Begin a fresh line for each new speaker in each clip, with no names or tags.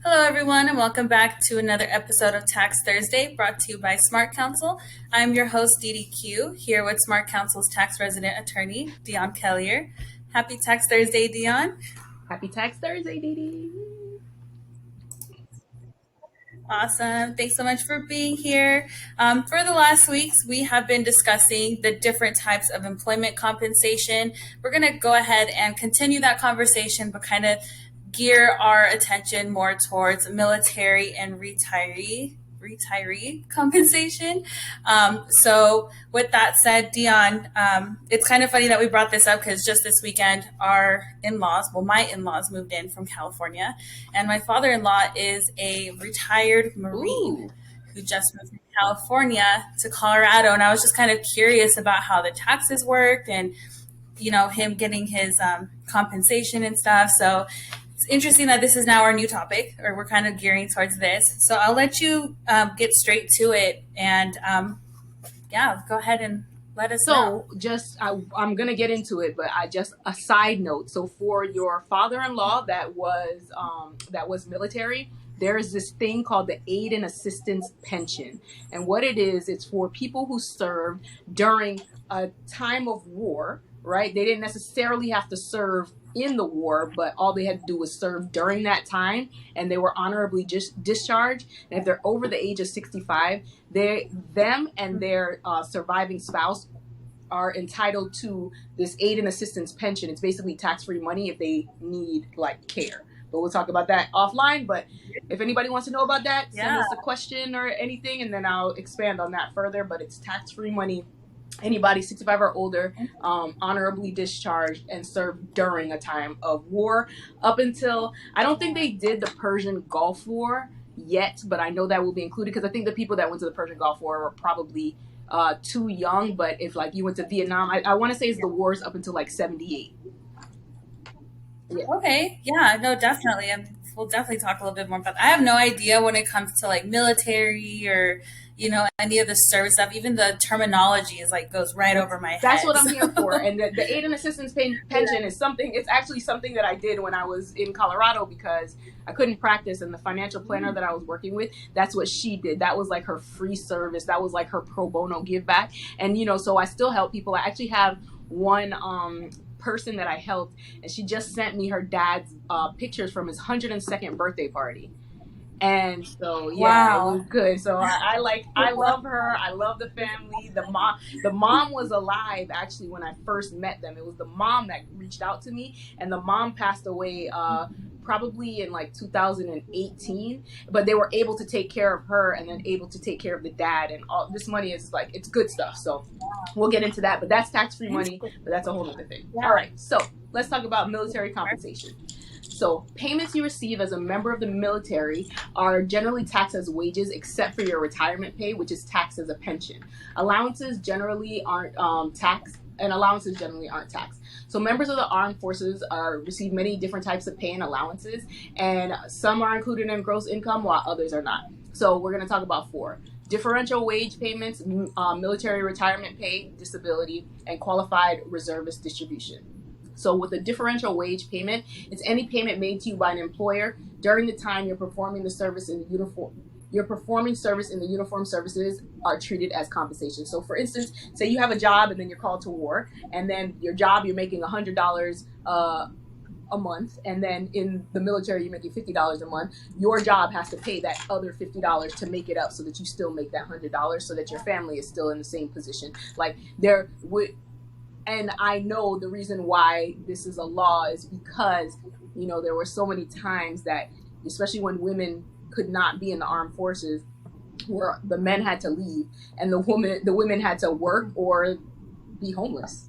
Hello, everyone, and welcome back to another episode of Tax Thursday brought to you by Smart Counsel. I'm your host, DDQ, here with Smart Counsel's tax resident attorney, Dionne Kellier. Happy Tax Thursday, Dionne.
Happy Tax Thursday, Dee.
Awesome. Thanks so much for being here. For the last weeks, we have been discussing the different types of employment compensation. We're going to go ahead and continue that conversation, but kind of gear our attention more towards military and retiree compensation. So with that said, Dionne, it's kind of funny that we brought this up because just this weekend, my in-laws moved in from California, and my father-in-law is a retired Marine who just moved from California to Colorado. And I was just kind of curious about how the taxes worked and, him getting his compensation and stuff. So it's interesting that this is now our new topic, or we're kind of gearing towards this. So I'll let you get straight to it, and go ahead and let us know.
I'm gonna get into it, but a side note. So for your father-in-law that was military, there's this thing called the Aid and Assistance Pension, and what it is, it's for people who served during a time of war. Right? They didn't necessarily have to serve in the war, but all they had to do was serve during that time, and they were honorably discharged. And if they're over the age of 65, them and their surviving spouse are entitled to this Aid and Assistance Pension. It's basically tax-free money if they need care. But we'll talk about that offline. But if anybody wants to know about that, send us a question or anything, and then I'll expand on that further. But it's tax-free money. Anybody 65 or older, honorably discharged and served during a time of war, up until, I don't think they did the Persian Gulf War yet, but I know that will be included, because I think the people that went to the Persian Gulf War were probably too young. But if you went to Vietnam, I want to say it's the wars up until 78.
Yeah. Okay. Yeah, no, definitely. And we'll definitely talk a little bit more about that. I have no idea when it comes to military or, any of the service stuff. Even the terminology is goes right over my head.
That's what I'm here for. And the Aid and Assistance Pension is it's actually something that I did when I was in Colorado, because I couldn't practice, and the financial planner that I was working with, that's what she did. That was her free service. That was her pro bono give back. And, so I still help people. I actually have one, person that I helped, and she just sent me her dad's pictures from his 102nd birthday party. And so, wow. It was good. So I love her. I love the family. The mom was alive actually when I first met them. It was the mom that reached out to me, and the mom passed away probably in 2018, but they were able to take care of her and then able to take care of the dad, and all this money is it's good stuff. So we'll get into that, but that's tax-free money, but that's a whole other thing. All right, so let's talk about military compensation. So payments you receive as a member of the military are generally taxed as wages, except for your retirement pay, which is taxed as a pension. Allowances generally aren't taxed, and allowances generally aren't taxed. So members of the armed forces receive many different types of pay and allowances, and some are included in gross income while others are not. So we're going to talk about 4. Differential wage payments, military retirement pay, disability, and qualified reservist distribution. So with a differential wage payment, it's any payment made to you by an employer during the time you're performing the service in the uniform. You're performing service in the uniformed services are treated as compensation. So for instance, say you have a job and then you're called to war, and then your job, you're making $100 a month, and then in the military you're making $50 a month. Your job has to pay that other $50 to make it up, so that you still make that $100, so that your family is still in the same position. And I know the reason why this is a law is because, there were so many times that, especially when women could not be in the armed forces, where the men had to leave and the women had to work or be homeless.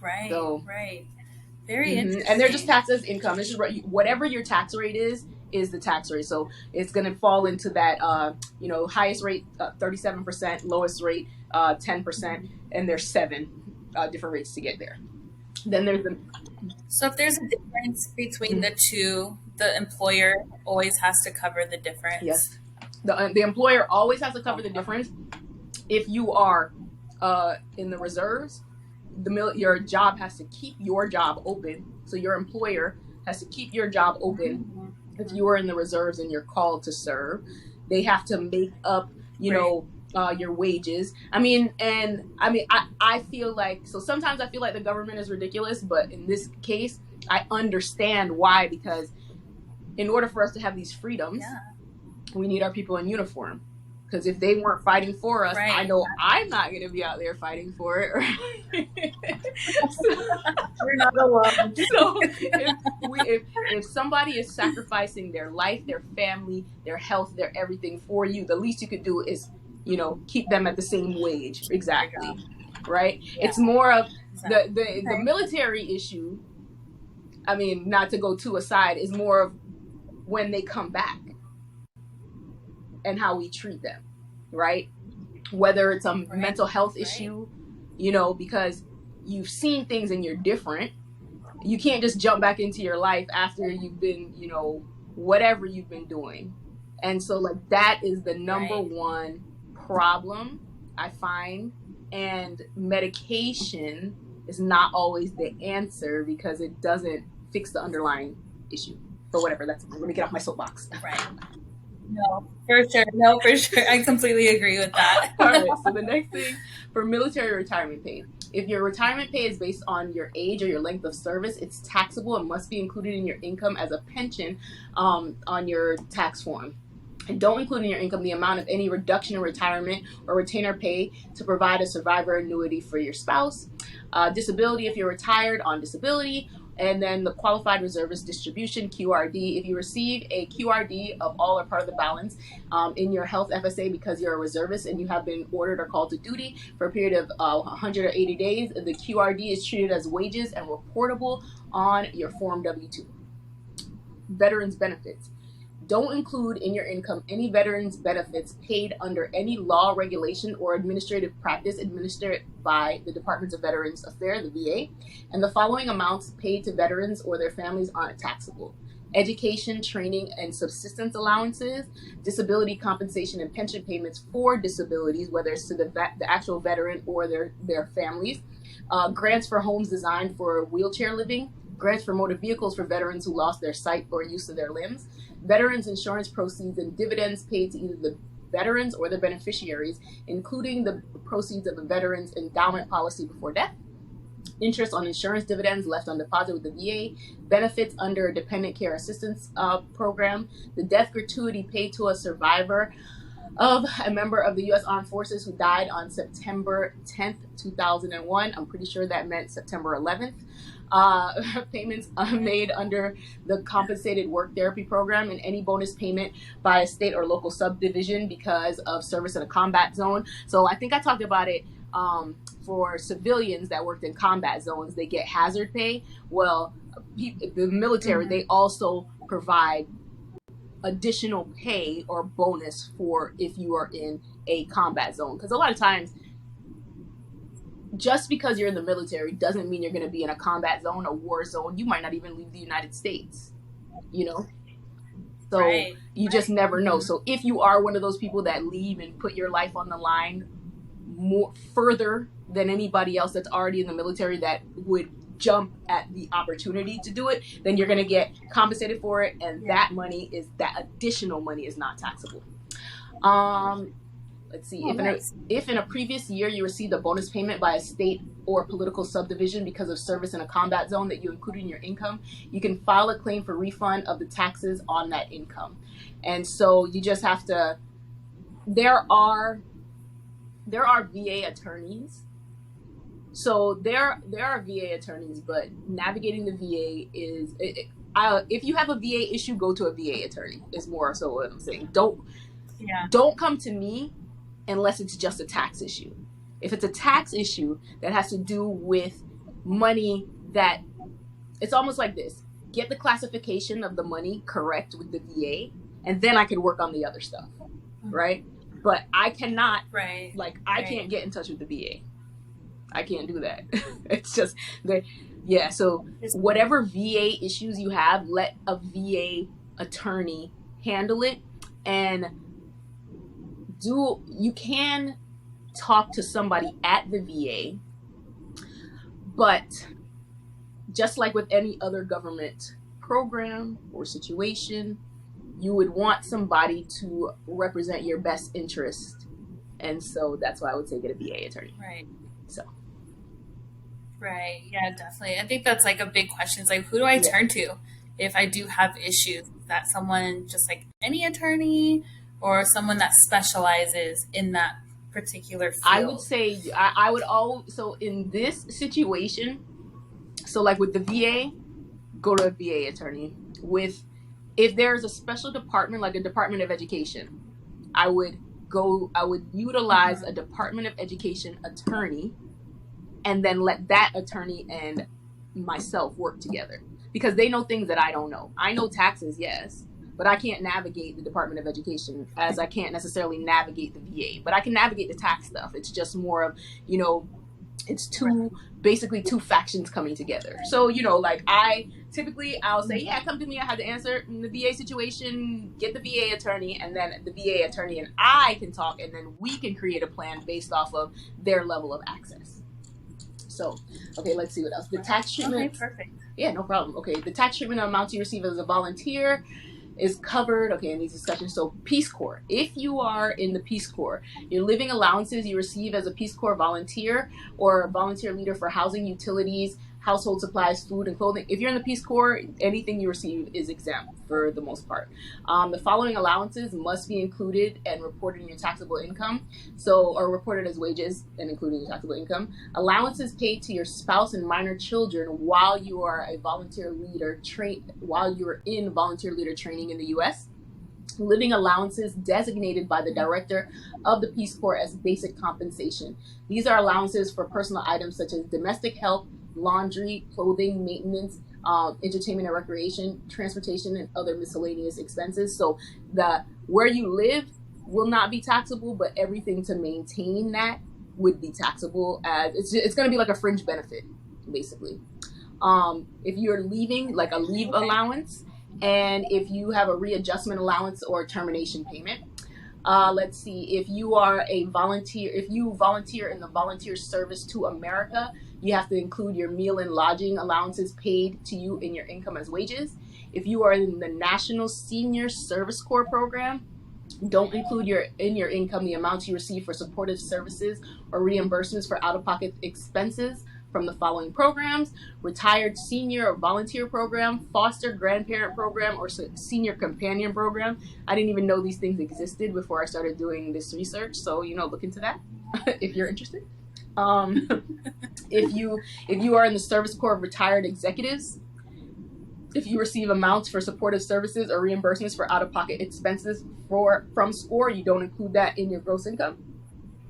Right. So, right. Very interesting.
And they're just taxed as income. It's just whatever your tax rate is the tax rate. So it's going to fall into that, highest rate 37%, lowest rate 10%, and there's 7 different rates to get there. Then there's
So if there's a difference between the two, the employer always has to cover the difference.
Yes, the employer always has to cover the difference. If you are in the reserves, your job has to keep your job open, so your employer has to keep your job open if you are in the reserves and you're called to serve. They have to make up, your wages. I feel like, so sometimes I feel like the government is ridiculous, but in this case, I understand why, because in order for us to have these freedoms, we need our people in uniform. Because if they weren't fighting for us, I know I'm not going to be out there fighting for it. Right?
You're not alone.
So if somebody is sacrificing their life, their family, their health, their everything for you, the least you could do is, keep them at the same wage. Exactly. Right? Yeah. It's more of the military issue. I mean, not to go too aside, is more of when they come back and how we treat them, right? Whether it's a mental health issue, because you've seen things and you're different. You can't just jump back into your life after you've been, whatever you've been doing. And so, like, that is the number one problem I find. And medication is not always the answer because it doesn't fix the underlying issue. But whatever, let me get off my soapbox.
Right. No, for sure. I completely agree with that.
All right, so the next thing for military retirement pay. If your retirement pay is based on your age or your length of service, it's taxable and must be included in your income as a pension on your tax form. And don't include in your income the amount of any reduction in retirement or retainer pay to provide a survivor annuity for your spouse. Disability if you're retired on disability. And then the qualified reservist distribution, QRD. If you receive a QRD of all or part of the balance in your health FSA because you're a reservist and you have been ordered or called to duty for a period of 180 days, the QRD is treated as wages and reportable on your Form W-2. Veterans benefits. Don't include in your income any veterans benefits paid under any law, regulation, or administrative practice administered by the Department of Veterans Affairs, the VA, and the following amounts paid to veterans or their families aren't taxable: education, training, and subsistence allowances, disability compensation and pension payments for disabilities, whether it's to the actual veteran or their families, grants for homes designed for wheelchair living, grants for motor vehicles for veterans who lost their sight or use of their limbs, veterans insurance proceeds and dividends paid to either the veterans or their beneficiaries, including the proceeds of the veterans endowment policy before death, interest on insurance dividends left on deposit with the VA, benefits under a dependent care assistance program, the death gratuity paid to a survivor of a member of the U.S. Armed Forces who died on September 10th, 2001. I'm pretty sure that meant September 11th. Payments made under the compensated work therapy program, and any bonus payment by a state or local subdivision because of service in a combat zone. So I think I talked about it for civilians that worked in combat zones. They get hazard pay. Well, the military, they also provide additional pay or bonus for if you are in a combat zone. Because a lot of times, just because you're in the military doesn't mean you're going to be in a combat zone, a war zone. You might not even leave the United States, So you just never know. So if you are one of those people that leave and put your life on the line more further than anybody else that's already in the military that would jump at the opportunity to do it, then you're going to get compensated for it. And that additional money is not taxable. Let's see, if in a previous year you received a bonus payment by a state or political subdivision because of service in a combat zone that you included in your income, you can file a claim for refund of the taxes on that income. And so you just have to, there are VA attorneys. So there are VA attorneys, but navigating the VA is, if you have a VA issue, go to a VA attorney is more so what I'm saying. Don't come to me unless it's just a tax issue. If it's a tax issue that has to do with money that, it's almost like this: get the classification of the money correct with the VA, and then I could work on the other stuff, right? But I cannot, I can't get in touch with the VA. I can't do that. It's just, so whatever VA issues you have, let a VA attorney handle it. And you can talk to somebody at the VA, but just like with any other government program or situation, you would want somebody to represent your best interest. And so that's why I would say get a VA attorney.
Right.
So.
Right. Yeah, definitely. I think that's like a big question. It's like, who do I turn to if I do have issues? Is that someone just like any attorney or someone that specializes in that particular field?
I would say I would so in this situation, so like with the VA, go to a VA attorney. If there's a special department, like a Department of Education, I would utilize a Department of Education attorney, and then let that attorney and myself work together, because they know things that I don't know. I know taxes, yes, but I can't navigate the Department of Education as I can't necessarily navigate the VA, but I can navigate the tax stuff. It's just more of, it's basically two factions coming together. So, like I'll say, yeah, come to me, I have the answer. In the VA situation, get the VA attorney, and then the VA attorney and I can talk, and then we can create a plan based off of their level of access. So, okay, let's see what else. The tax treatment.
Okay, perfect.
Yeah, no problem. Okay, the tax treatment amount you receive as a volunteer is covered, in these discussions. So, Peace Corps. If you are in the Peace Corps, your living allowances you receive as a Peace Corps volunteer or volunteer leader for housing, utilities, household supplies, food, and clothing. If you're in the Peace Corps, anything you receive is exempt for the most part. The following allowances must be included and reported in your taxable income, or reported as wages and included in your taxable income. Allowances paid to your spouse and minor children while you are a volunteer leader while you're in volunteer leader training in the U.S. Living allowances designated by the director of the Peace Corps as basic compensation. These are allowances for personal items such as domestic help, laundry, clothing, maintenance, entertainment and recreation, transportation, and other miscellaneous expenses. So where you live will not be taxable, but everything to maintain that would be taxable. As it's going to be like a fringe benefit, basically. If you're leaving, like a leave allowance, and if you have a readjustment allowance or termination payment. Let's see, if you are a volunteer, if you volunteer in the Volunteer Service to America, you have to include your meal and lodging allowances paid to you in your income as wages. If you are in the National Senior Service Corps program, don't include in your income the amounts you receive for supportive services or reimbursements for out-of-pocket expenses from the following programs: Retired Senior or Volunteer Program, Foster Grandparent Program, or Senior Companion Program. I didn't even know these things existed before I started doing this research, so look into that if you're interested. If you are in the Service Corps of Retired Executives, if you receive amounts for supportive services or reimbursements for out-of-pocket expenses from SCORE, you don't include that in your gross income.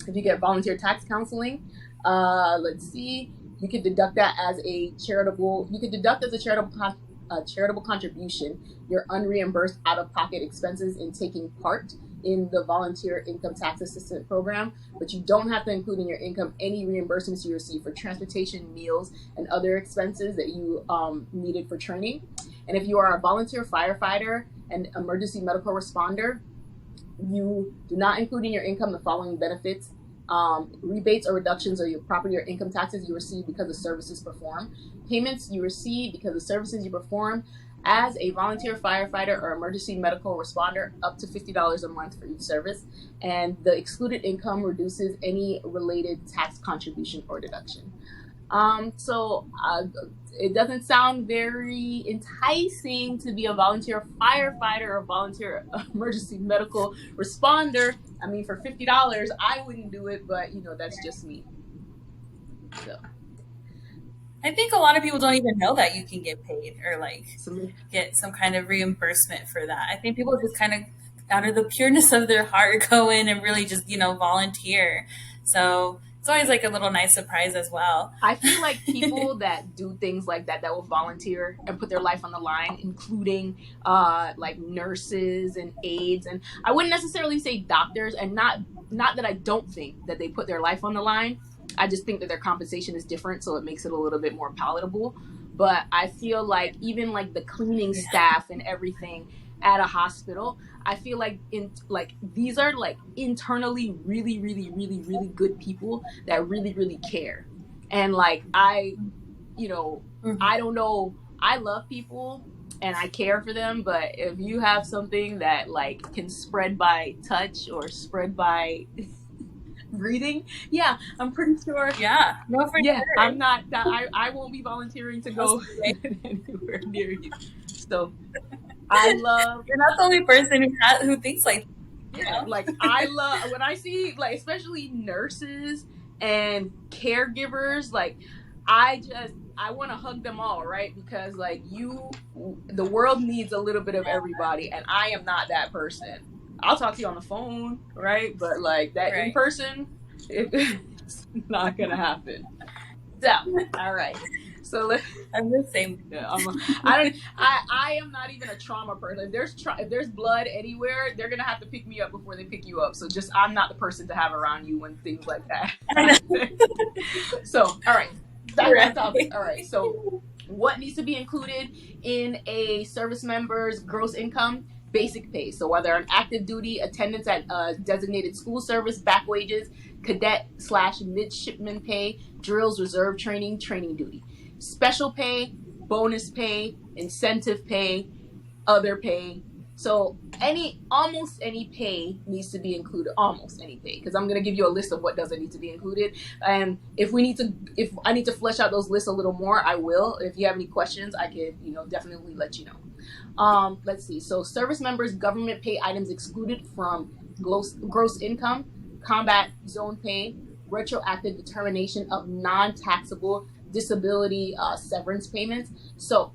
If you get volunteer tax counseling, let's see, you could deduct that as a charitable. You could deduct as a charitable contribution your unreimbursed out-of-pocket expenses in taking part in the Volunteer Income Tax Assistance Program, but you don't have to include in your income any reimbursements you receive for transportation, meals, and other expenses that you needed for training. And if you are a volunteer firefighter and emergency medical responder, you do not include in your income the following benefits: rebates or reductions of your property or income taxes you receive because of services performed, payments you receive because of services you perform as a volunteer firefighter or emergency medical responder, up to $50 a month for each service, and the excluded income reduces any related tax contribution or deduction. So it doesn't sound very enticing to be a volunteer firefighter or volunteer emergency medical responder. I mean, for $50, I wouldn't do it, but that's just me. So
I think a lot of people don't even know that you can get paid or get some kind of reimbursement for that. I think people just kind of, out of the pureness of their heart, go in and really just volunteer. So it's always like a little nice surprise as well.
I feel like people that do things like that will volunteer and put their life on the line, including like nurses and aides, and I wouldn't necessarily say doctors, and not that I don't think that they put their life on the line. I just think that their compensation is different, so it makes it a little bit more palatable. But I feel like even like the cleaning staff and everything at a hospital, I feel like these are like internally really, really, really, really good people that really, really care. And like I don't know, I love people, and I care for them. But if you have something that like can spread by touch or spread by breathing, yeah, I'm pretty sure.
Yeah, no, for
Yeah,
sure.
I'm not that. I won't be volunteering to go anywhere near you. So I love.
You're not the only person who thinks like that, you
Yeah,
know?
like I love when I see like especially nurses and caregivers, like I want to hug them all, right? Because like the world needs a little bit of everybody, and I am not that person. I'll talk to you on the phone, right? But like that in
Right.
person, it's not gonna happen. So, all right. So let's.
I'm the same.
Yeah, I am not even a trauma person. If there's blood anywhere, they're gonna have to pick me up before they pick you up. So just I'm not the person to have around you when things like that
I know.
happen. So all right, back on
Right.
topic. All right, so what needs to be included in a service member's gross income? Basic pay. So whether on active duty, attendance at designated school service, back wages, cadet/midshipman pay, drills, reserve training, training duty. Special pay, bonus pay, incentive pay, other pay. So almost any pay needs to be included. Almost any pay, because I'm gonna give you a list of what doesn't need to be included. And if I need to flesh out those lists a little more, I will. If you have any questions, I could definitely let you know. Let's see. So service members' government pay items excluded from gross income, combat zone pay, retroactive determination of non-taxable disability severance payments. So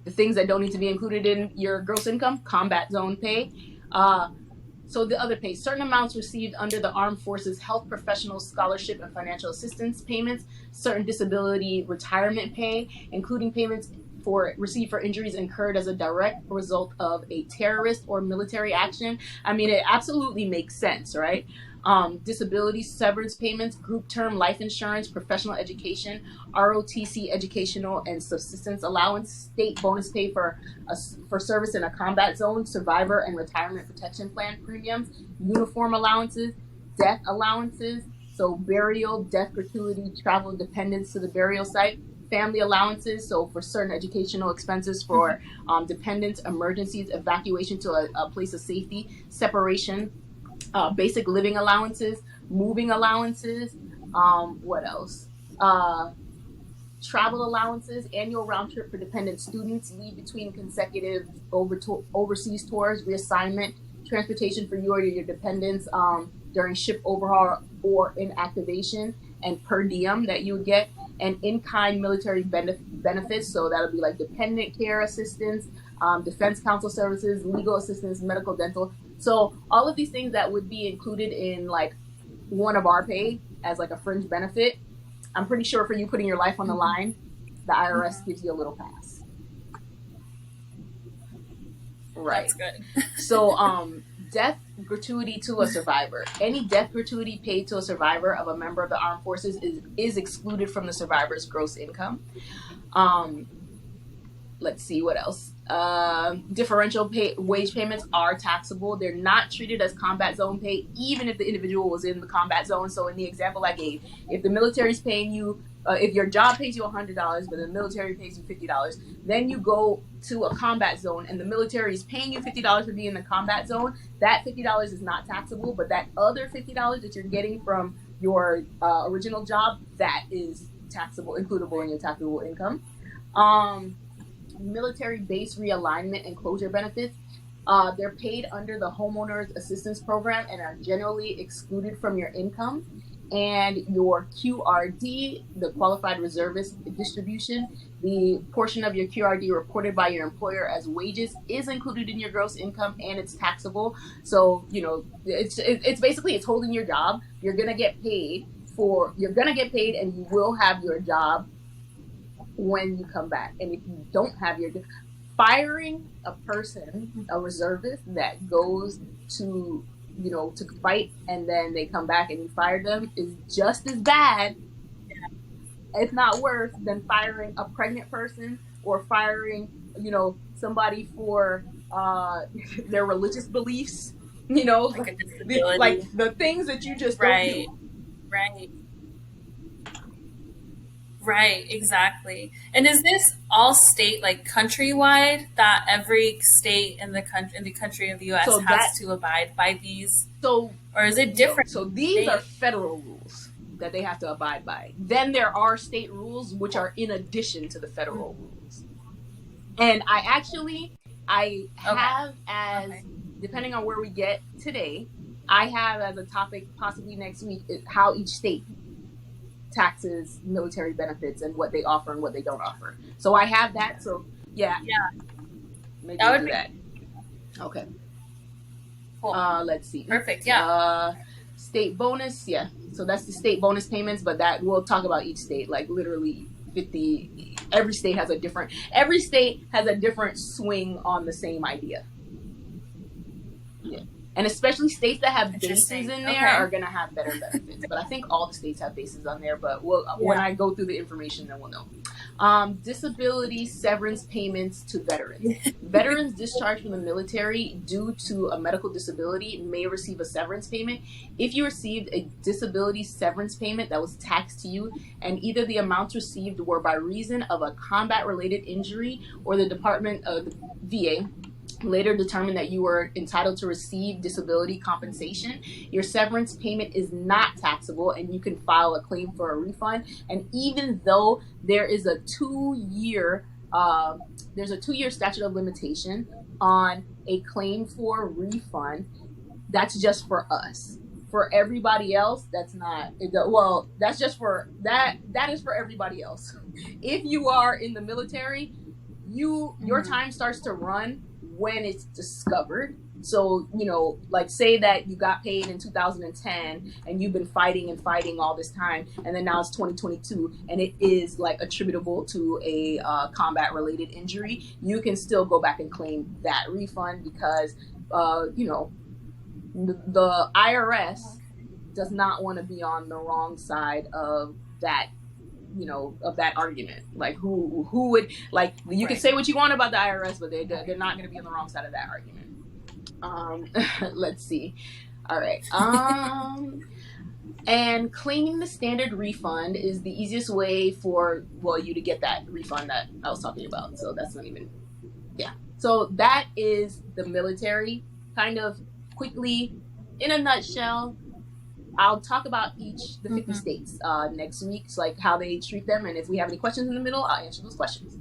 the things that don't need to be included in your gross income: combat zone pay. So the other pay, certain amounts received under the Armed Forces Health Professional Scholarship and Financial Assistance payments, certain disability retirement pay, including payments received for injuries incurred as a direct result of a terrorist or military action. I mean, it absolutely makes sense, right? Disability severance payments, group term life insurance, professional education, ROTC educational and subsistence allowance, state bonus pay for service in a combat zone, survivor and retirement protection plan premiums, uniform allowances, death allowances, so burial, death gratuity, travel dependents to the burial site, family allowances, so for certain educational expenses for dependents, emergencies, evacuation to a place of safety, separation, basic living allowances, moving allowances, what else? Travel allowances, annual round trip for dependent students, leave between consecutive overseas tours, reassignment, transportation for you or your dependents during ship overhaul or inactivation, and per diem that you would get, and in-kind military benefits. So that'll be like dependent care assistance, defense counsel services, legal assistance, medical, dental. So all of these things that would be included in like one of our pay as like a fringe benefit, I'm pretty sure for you putting your life on the line, the IRS gives you a little pass. Right.
That's good.
So death gratuity to a survivor. Any death gratuity paid to a survivor of a member of the armed forces is excluded from the survivor's gross income. Let's see what else. Differential wage payments are taxable. They're not treated as combat zone pay, even if the individual was in the combat zone. So in the example I gave, if the military's paying you, if your job pays you $100, but the military pays you $50, then you go to a combat zone and the military is paying you $50 for being in the combat zone, that $50 is not taxable, but that other $50 that you're getting from your original job, that is taxable, includable in your taxable income. Military base realignment and closure benefits. They're paid under the Homeowners Assistance Program and are generally excluded from your income. And your QRD, the Qualified Reservist Distribution, the portion of your QRD reported by your employer as wages is included in your gross income and it's taxable. So, it's basically, it's holding your job. You're going to get paid and you will have your job when you come back. And if you don't have firing a person, a reservist that goes to fight and then they come back and you fire them is just as bad, if not worse, than firing a pregnant person or firing somebody for their religious beliefs,
Like
the things that you just
right
don't do.
right Right, exactly. And is this all state, like countrywide, that every state in the country of the U.S.
So
has
that
to abide by these,
so
or is it
no.
different
So
each
these are
state?
federal rules that they have to abide by. Then there are state rules which are in addition to the federal rules. And I
Okay,
have as,
okay,
depending on where we get today, I have as a topic possibly next week is how each state taxes military benefits and what they offer and what they don't offer. So I have that. So yeah,
yeah,
maybe
that
we'll
would
do
be
that. Okay.
cool.
Let's see.
Perfect. Yeah.
State bonus. Yeah. So that's the state bonus payments, but that we'll talk about each state, like literally 50. Every state has a different swing on the same idea. Yeah. And especially states that have bases
Interesting.
in there
Okay.
are going to have better benefits. But I think all the states have bases on there. But when
Yeah.
I go through the information, then we'll know. Disability severance payments to veterans. Veterans discharged from the military due to a medical disability may receive a severance payment. If you received a disability severance payment that was taxed to you, and either the amounts received were by reason of a combat-related injury or the Department of the VA later determined that you were entitled to receive disability compensation, your severance payment is not taxable and you can file a claim for a refund. And even though there is a 2-year statute of limitation on a claim for refund, that's just for us. For everybody else, that's not. Well, that's just for that. That is for everybody else. If you are in the military, your time starts to run when it's discovered. So, like say that you got paid in 2010 and you've been fighting and fighting all this time, and then now it's 2022 and it is like attributable to a combat related injury, you can still go back and claim that refund because, the IRS does not want to be on the wrong side of that of that argument. Like who would, like, you can
Right.
say what you want about the IRS, but they're not going to be on the wrong side of that argument. Let's see. All right. And claiming the standard refund is the easiest way for you to get that refund that I was talking about. So that's not even, yeah. So that is the military, kind of quickly in a nutshell. I'll talk about the 50 states next week, so like how they treat them, and if we have any questions in the middle, I'll answer those questions.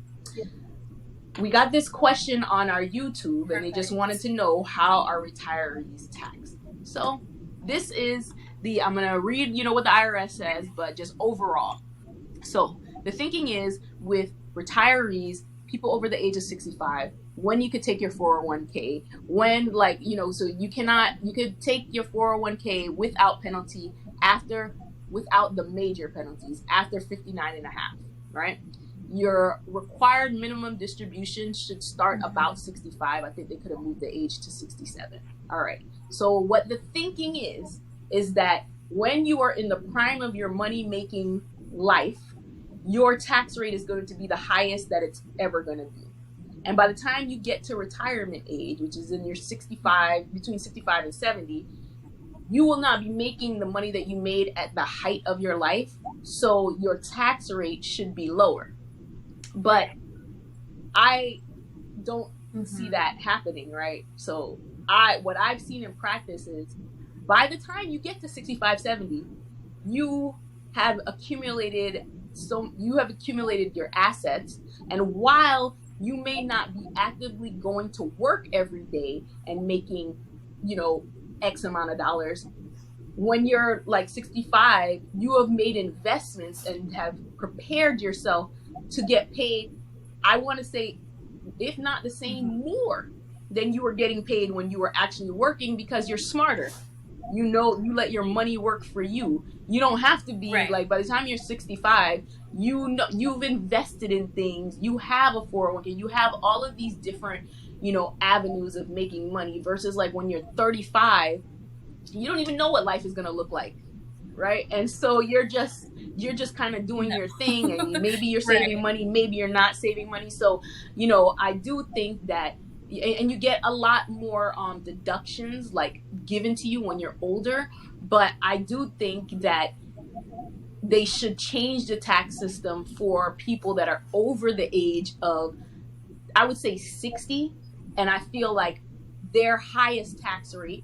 We got this question on our YouTube, and they just wanted to know how are retirees taxed. So this is I'm going to read, what the IRS says, but just overall. So the thinking is with retirees, people over the age of 65, when you could take your 401k, when so you could take your 401k without penalty without the major penalties after 59 and a half, right? Your required minimum distribution should start about 65. I think they could have moved the age to 67. All right. So what the thinking is that when you are in the prime of your money making life, your tax rate is going to be the highest that it's ever going to be. And by the time you get to retirement age, which is in your between 65 and 70, you will not be making the money that you made at the height of your life. So your tax rate should be lower. But I don't see that happening, right? So what I've seen in practice is by the time you get to 65, 70, you have accumulated your assets. And while you may not be actively going to work every day and making, X amount of dollars, when you're like 65, you have made investments and have prepared yourself to get paid. I want to say, if not the same, more than you were getting paid when you were actually working, because you're smarter. You let your money work for you. You don't have to be like, by the time you're 65, you've invested in things. You have a 401k. You have all of these different, avenues of making money, versus like when you're 35, you don't even know what life is going to look like. Right. And so you're just kind of doing your thing, and maybe you're saving money, maybe you're not saving money. So, I do think that, and you get a lot more deductions like given to you when you're older. But I do think that they should change the tax system for people that are over the age of, I would say 60. And I feel like their highest tax rate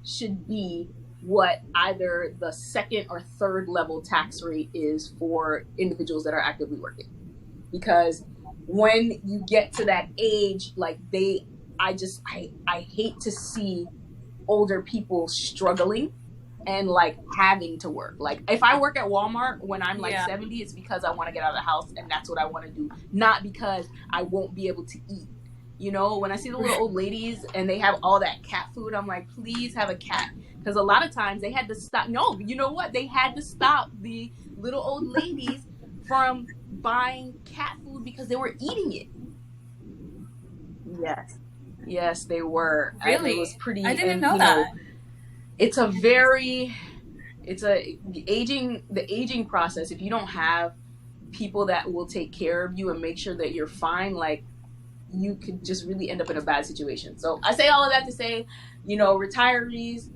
should be what either the second or third level tax rate is for individuals that are actively working. Because when you get to that age, like I hate to see older people struggling and like having to work. Like if I work at Walmart when I'm like 70, it's because I want to get out of the house and that's what I want to do, not because I won't be able to eat. You know, when I see the little old ladies and they have all that cat food, I'm like, please have a cat. Because a lot of times they had to stop. No, you know what? They had to stop the little old ladies from buying cat food because they were eating it. Yes, they were.
Really?
It was pretty.
I didn't know that.
The aging process. If you don't have people that will take care of you and make sure that you're fine, like, you could just really end up in a bad situation. So I say all of that to say, retirees,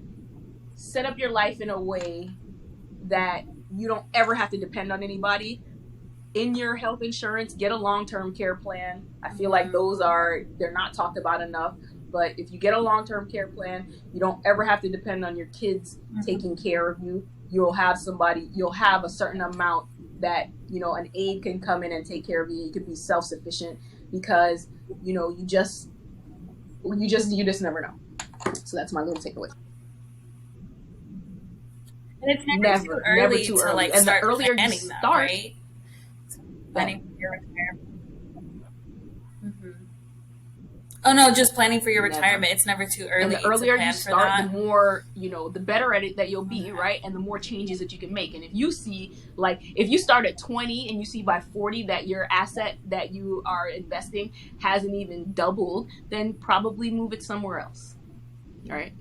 set up your life in a way that you don't ever have to depend on anybody. In your health insurance, get a long-term care plan. I feel like they're not talked about enough. But if you get a long-term care plan, you don't ever have to depend on your kids taking care of you. You'll have a certain amount that, an aide can come in and take care of you. You can be self-sufficient because, you just never know. So that's my little takeaway.
And it's never too early to like
and
start
the earlier
planning
you
that,
start,
right? Planning for your retirement. Oh no, just planning for your retirement. It's never too early.
And the earlier
to
you start,
that.
the more, the better at it that you'll be, right? And the more changes that you can make. And if you see, like, if you start at 20 and you see by 40 that your asset that you are investing hasn't even doubled, then probably move it somewhere else. All right?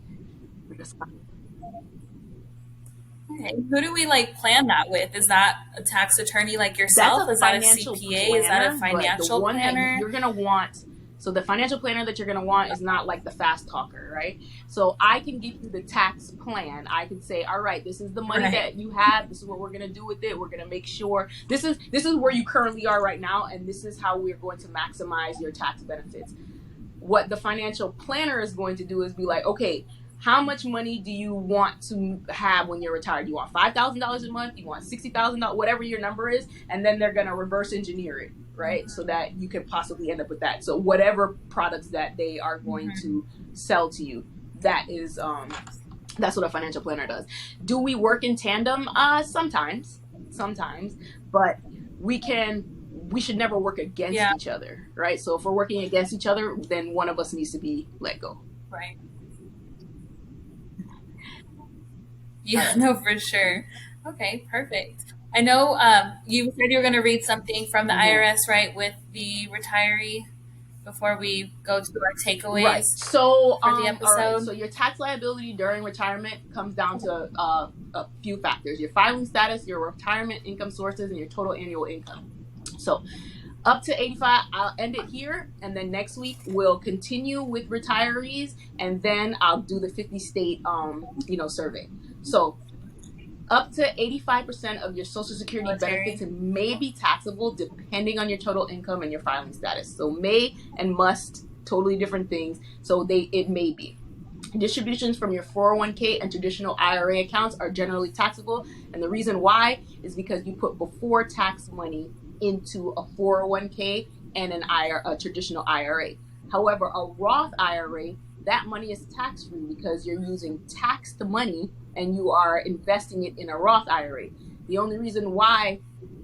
Okay. Who do we plan that with? Is that a tax attorney like yourself? Is that a CPA? Is that a financial planner?
You're going to want. So the financial planner that you're going to want is not like the fast talker, right? So I can give you the tax plan. I can say, all right, this is the money that you have. This is what we're going to do with it. We're going to make sure this is where you currently are right now. And this is how we're going to maximize your tax benefits. What the financial planner is going to do is be like, okay, how much money do you want to have when you're retired? Do you want $5,000 a month? Do you want $60,000? Whatever your number is. And then they're going to reverse engineer it, right? So that you can possibly end up with that. So whatever products that they are going to sell to you, that's what a financial planner does. Do we work in tandem? Sometimes, but we should never work against each other, right? So if we're working against each other, then one of us needs to be let go.
Right. Yeah, no, for sure. Okay, perfect. I know you said you were going to read something from the IRS, right, with the retiree before we go to our takeaways.
Right. So,
for the episode.
All right. So your tax liability during retirement comes down to a few factors: your filing status, your retirement income sources, and your total annual income. So, up to 85, I'll end it here, and then next week we'll continue with retirees, and then I'll do the 50 state survey. So up to 85% of your Social Security benefits may be taxable depending on your total income and your filing status. So may and must, totally different things. So it may be. Distributions from your 401k and traditional IRA accounts are generally taxable. And the reason why is because you put before tax money into a 401k and a traditional IRA. However, a Roth IRA, that money is tax-free because you're using taxed money and you are investing it in a Roth IRA. The only reason why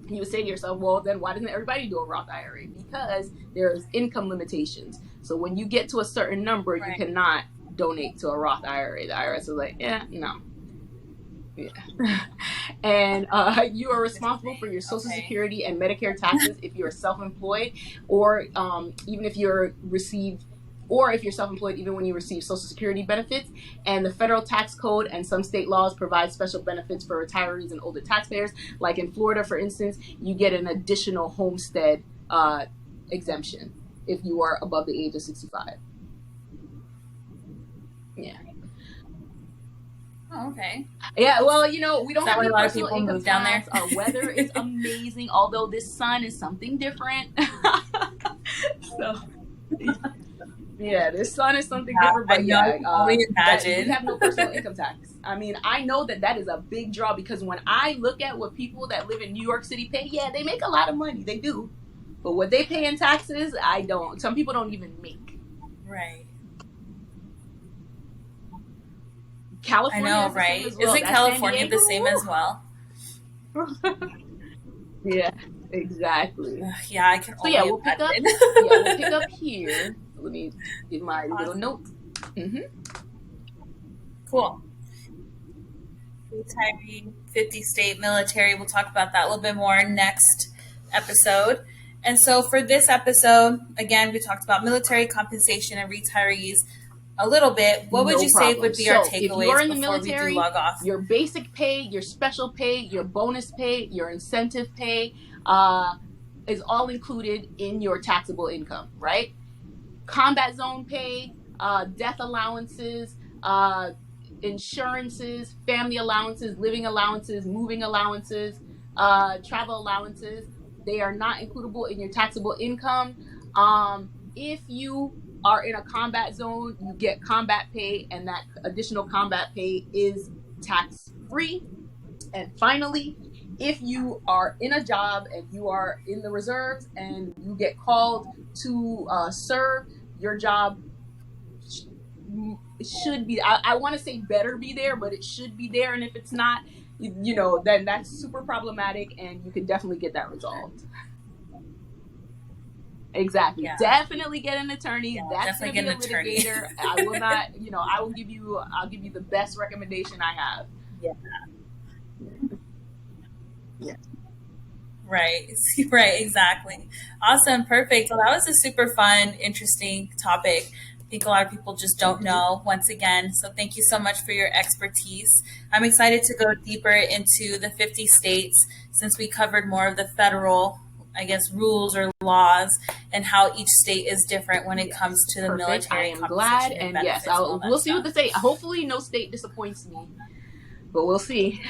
you would say to yourself, well, then why doesn't everybody do a Roth IRA? Because there's income limitations. So when you get to a certain number, you cannot donate to a Roth IRA. The IRS is like, no. Yeah. And you are responsible for your Social Security and Medicare taxes if you're self-employed, or even if you're self-employed, even when you receive Social Security benefits. And the federal tax code and some state laws provide special benefits for retirees and older taxpayers. Like in Florida, for instance, you get an additional homestead exemption if you are above the age of 65. Yeah.
Oh, okay.
Yeah, well, we don't
Is that
have
why
any
a lot of
personal
people
income
move down there?
tax. Our weather is amazing, although this sun is something different. So, yeah, this sun is something
Yeah,
different,
I
but
know. I
yeah,
can only
that we
imagine.
have no personal income tax. I mean, I know that is a big draw because when I look at what people that live in New York City pay, yeah, they make a lot of money, they do, but what they pay in taxes, I don't. Some people don't even make.
Right. I
California
know,
is the same
right?
as well.
Isn't
That's San
California the
Diego.
same as well?
Yeah, exactly.
Yeah, I can
So yeah,
only
we'll pick up.
imagine.
Yeah, we'll pick up here. Let me give my little
Awesome.
note. Mm-hmm.
Cool. Retiree, 50 state military. We'll talk about that a little bit more next episode. And so for this episode, again, we talked about military compensation and retirees a little bit. What would
No
you say
problem.
would be our
So if you are
takeaways
in the
before we do
military,
log off?
your basic pay, your special pay, your bonus pay, your incentive pay is all included in your taxable income, right? Combat zone pay, death allowances, insurances, family allowances, living allowances, moving allowances, travel allowances. They are not includable in your taxable income. If you are in a combat zone, you get combat pay, and that additional combat pay is tax free. And finally, if you are in a job and you are in the reserves and you get called to serve, your job should be, I want to say better be there, but it should be there. And if it's not, then that's super problematic and you can definitely get that resolved. Exactly.
Yeah.
Definitely get an attorney.
Yeah,
That's going to be a litigator. I will not, I'll give you the best recommendation I have.
Yeah.
Yeah.
Right. Right. Exactly. Awesome. Perfect. Well, that was a super fun, interesting topic. I think a lot of people just don't know once again. So thank you so much for your expertise. I'm excited to go deeper into the 50 states since we covered more of the federal, I guess, rules or laws and how each state is different when it comes to the
Perfect.
military.
I am glad. And yes, we'll see what they say. Hopefully no state disappoints me, but we'll see.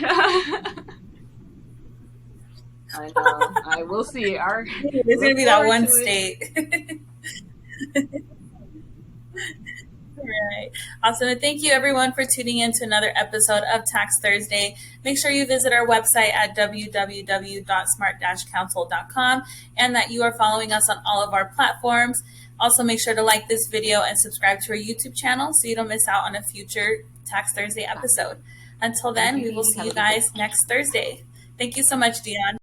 I know. I will see.
There's going to be that one state. Right. Awesome. And thank you everyone for tuning in to another episode of Tax Thursday. Make sure you visit our website at www.smart-counsel.com and that you are following us on all of our platforms. Also, make sure to like this video and subscribe to our YouTube channel so you don't miss out on a future Tax Thursday episode. Until then, we will see you guys next Thursday. Thank you so much, Dionne.